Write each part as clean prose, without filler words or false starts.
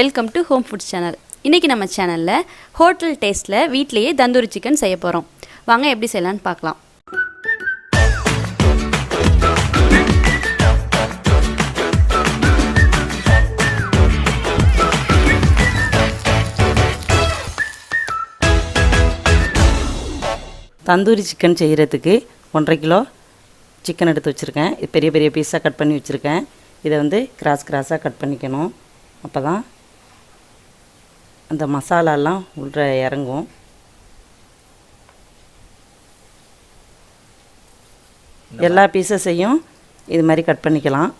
Welcome to home foods channel. இன்றைக்கி நம்ம சேனலில் ஹோட்டல் டேஸ்ட்டில் வீட்டிலையே தந்தூரி சிக்கன் செய்ய போகிறோம். வாங்க எப்படி செய்யலான்னு பார்க்கலாம். தந்தூரி சிக்கன் செய்கிறதுக்கு 1.5 கிலோ சிக்கன் எடுத்து வச்சுருக்கேன். பெரிய பெரிய பீஸாக கட் பண்ணி வச்சுருக்கேன். இதை வந்து கிராஸாக கட் பண்ணிக்கணும். அப்போ தான் அந்த மசாலாலாம் உள்ள இறங்கும். எல்லா பீஸஸையும் இது மாதிரி கட் பண்ணிக்கலாம்.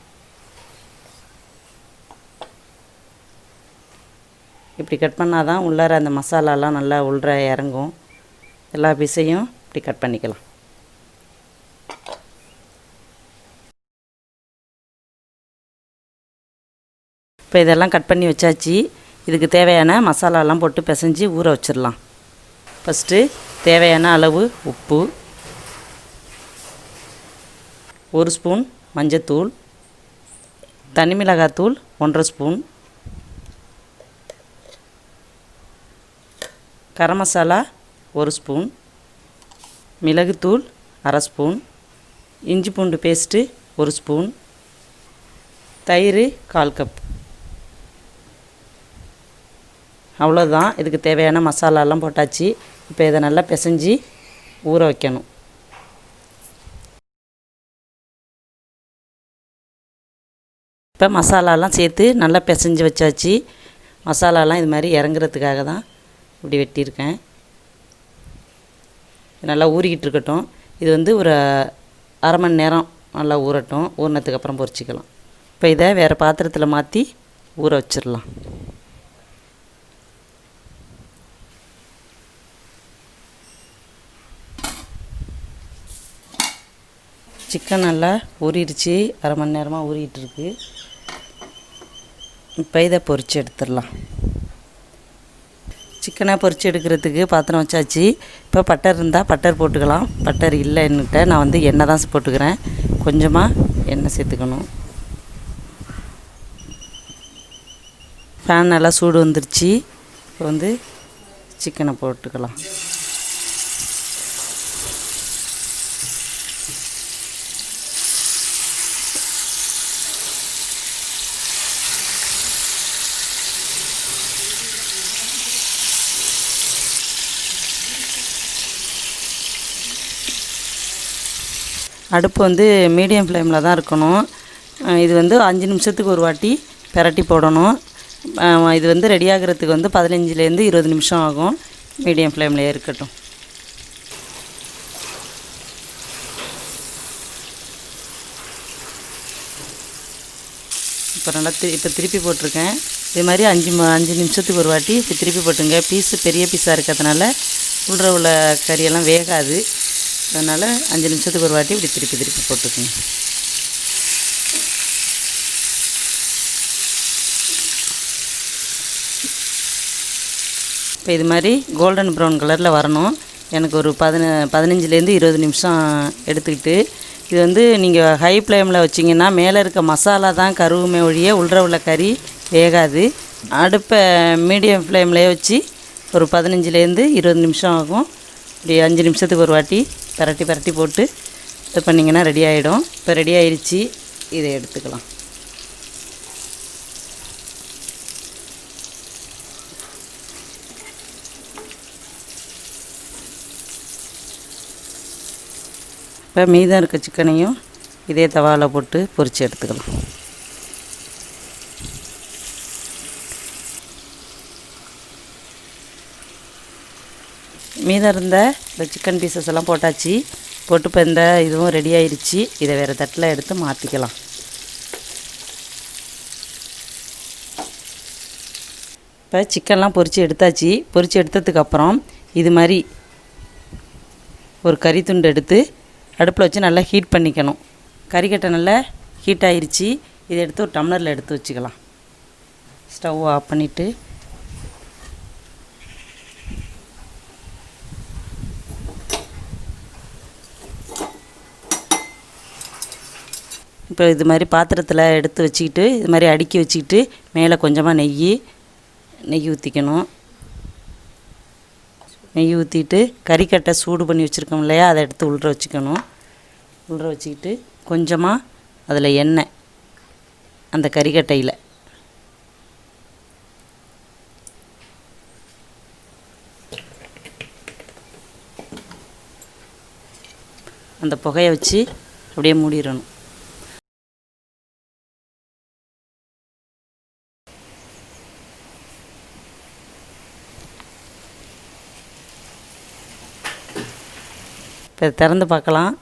இப்படி கட் பண்ணால் தான் உள்ளார அந்த மசாலாலாம் நல்லா உள்ள இறங்கும். எல்லா பீஸையும் இப்படி கட் பண்ணிக்கலாம். இப்போ இதெல்லாம் கட் பண்ணி வச்சாச்சு. இதுக்கு தேவையான மசாலாலாம் போட்டு பிசைஞ்சு ஊற வச்சிடலாம். ஃபஸ்ட்டு தேவையான அளவு உப்பு, 1 ஸ்பூன் மஞ்சத்தூள், தனி மிளகாத்தூள் 1.5 ஸ்பூன், கரம் மசாலா 1 ஸ்பூன், மிளகுத்தூள் 1/2 ஸ்பூன், இஞ்சி பூண்டு பேஸ்ட்டு 1 ஸ்பூன், தயிர் 1/4 கப். அவ்வளோதான். இதுக்கு தேவையான மசாலாலாம் போட்டாச்சு. இப்போ இதை நல்லா பிசைஞ்சு ஊற வைக்கணும். இப்போ மசாலாலாம் சேர்த்து நல்லா பிசைஞ்சு வச்சாச்சு. மசாலாலாம் இது மாதிரி இறங்குறதுக்காக தான் இப்படி வெட்டியிருக்கேன். நல்லா ஊறிக்கிட்டு இருக்கட்டும். இது வந்து ஒரு 1/2 மணி நேரம் நல்லா ஊறட்டும். ஊறினதுக்கு அப்புறம் பொரிச்சிக்கலாம். இப்போ இதை வேறு பாத்திரத்தில் மாற்றி ஊற வச்சிடலாம். சிக்கன் நல்லா ஊறிடுச்சு. 1/2 மணி நேரமாக ஊறிட்டுருக்கு. இப்போ இதை பொரித்து எடுத்துடலாம். சிக்கனை பொரித்து எடுக்கிறதுக்கு பாத்திரம் வச்சாச்சு. இப்போ பட்டர் இருந்தால் பட்டர் போட்டுக்கலாம். பட்டர் இல்லைன்னுட்ட நான் வந்து எண்ணெய் தான் போட்டுக்கிறேன். கொஞ்சமாக எண்ணெய் சேர்த்துக்கணும். ஃபேன் நல்லா சூடு வந்துருச்சு. இப்போ வந்து சிக்கனை போட்டுக்கலாம். அடுப்பு வந்து மீடியம் ஃப்ளேமில் தான் இருக்கணும். இது வந்து 5 நிமிஷத்துக்கு ஒரு வாட்டி பெரட்டி போடணும். இது வந்து ரெடி ஆகிறதுக்கு வந்து 15லேருந்து 20 நிமிஷம் ஆகும். மீடியம் ஃப்ளேம்லேயே இருக்கட்டும். இப்போ நல்லா இப்போ திருப்பி போட்டிருக்கேன். இது மாதிரி 5 நிமிஷத்துக்கு ஒரு வாட்டி திருப்பி போட்டுங்க. பெரிய பீஸாக இருக்கிறதுனால உள்ள கறியெல்லாம் வேகாது. அதனால் 5 நிமிஷத்துக்கு ஒரு வாட்டி இப்படி திருப்பி போட்டுக்கோங்க. இப்போ இது மாதிரி கோல்டன் ப்ரௌன் கலரில் வரணும். எனக்கு ஒரு 15லேருந்து 20 நிமிஷம் எடுத்துக்கிட்டு, இது வந்து நீங்கள் ஹை ஃப்ளேமில் வச்சிங்கன்னா மேலே இருக்க மசாலா தான் கருவுமே ஒழிய உள்ள கறி வேகாது. அடுப்பை மீடியம் ஃப்ளேம்லேயே வச்சு ஒரு 15லேருந்து 20 நிமிஷம் ஆகும். இப்படி 5 நிமிஷத்துக்கு ஒரு வாட்டி பரட்டி போட்டு இது பண்ணிங்கன்னா ரெடி ஆகிடும். இப்போ ரெடி ஆயிடுச்சு. இதை எடுத்துக்கலாம். இப்போ மீதம் இருக்க சிக்கனையும் இதே தவாவில் போட்டு பொரித்து எடுத்துக்கலாம். மீதம் இருந்த இந்த சிக்கன் பீசஸ் எல்லாம் போட்டாச்சு. போட்டு இப்போ இந்த இதுவும் ரெடி ஆயிடுச்சு. இதை வேறு தட்டில் எடுத்து மாற்றிக்கலாம். இப்போ சிக்கன்லாம் பொரித்து எடுத்தாச்சு. பொரித்து எடுத்ததுக்கப்புறம் இது மாதிரி ஒரு கறி துண்டு எடுத்து அடுப்பில் வச்சு நல்லா ஹீட் பண்ணிக்கணும். கறிக்கட்டை நல்லா ஹீட் ஆயிடுச்சு. இதை எடுத்து ஒரு டம்ளரில் எடுத்து வச்சுக்கலாம். ஸ்டவ் ஆஃப் பண்ணிவிட்டு இப்போ இது மாதிரி பாத்திரத்தில் எடுத்து வச்சுக்கிட்டு இது மாதிரி அடுக்கி வச்சுக்கிட்டு மேலே கொஞ்சமாக நெய், நெய் ஊற்றிக்கணும். நெய் ஊற்றிட்டு கறிக்கட்டை சூடு பண்ணி வச்சுருக்கோம் இல்லையா, அதை எடுத்து உள்ற வச்சுக்கணும். உள்ற வச்சுக்கிட்டு கொஞ்சமாக அதில் எண்ணெய் அந்த கறிக்கட்டையில் அந்த புகையை வச்சு அப்படியே மூடிடணும். இப்போ திறந்து பார்க்கலாம்.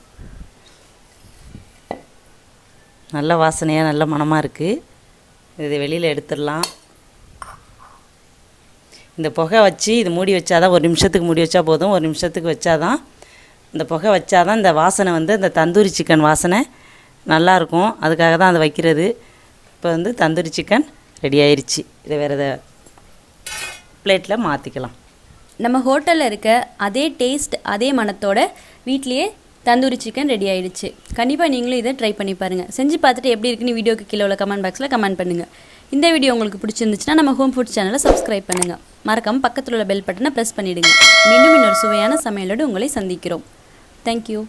நல்ல வாசனையாக நல்ல மணமாக இருக்குது. இதை வெளியில் எடுத்துடலாம். இந்த புகை வச்சு இது மூடி வச்சாதான், ஒரு நிமிஷத்துக்கு மூடி வச்சா போதும். ஒரு நிமிஷத்துக்கு வச்சாதான், இந்த புகை வச்சாதான் இந்த வாசனை வந்து இந்த தந்தூரி சிக்கன் வாசனை நல்லாயிருக்கும். அதுக்காக தான் அதை வைக்கிறது. இப்போ வந்து தந்தூரி சிக்கன் ரெடி ஆயிடுச்சு. இதை வேறு பிளேட்டில் மாற்றிக்கலாம். நம்ம ஹோட்டலில் இருக்க அதே டேஸ்ட் அதே மணத்தோட வீட்லேயே தந்தூரி சிக்கன் ரெடி ஆகிடுச்சு. கண்டிப்பாக நீங்களும் இதை ட்ரை பண்ணி பாருங்கள். செஞ்சு பார்த்துட்டு எப்படி இருக்குன்னு வீடியோக்கு கீழே உள்ள கமெண்ட் பாக்ஸில் கமெண்ட் பண்ணுங்கள். இந்த வீடியோ உங்களுக்கு பிடிச்சிருந்துச்சுன்னா நம்ம ஹோம் ஃபுட் சேனலை சப்ஸ்கிரைப் பண்ணுங்கள். மறக்காமல் பக்கத்தில் உள்ள பெல் பட்டனை ப்ரெஸ் பண்ணிவிடுங்க. மீண்டும் இன்னொரு சுவையான சமையலோடு உங்களை சந்திக்கிறோம். தேங்க்யூ.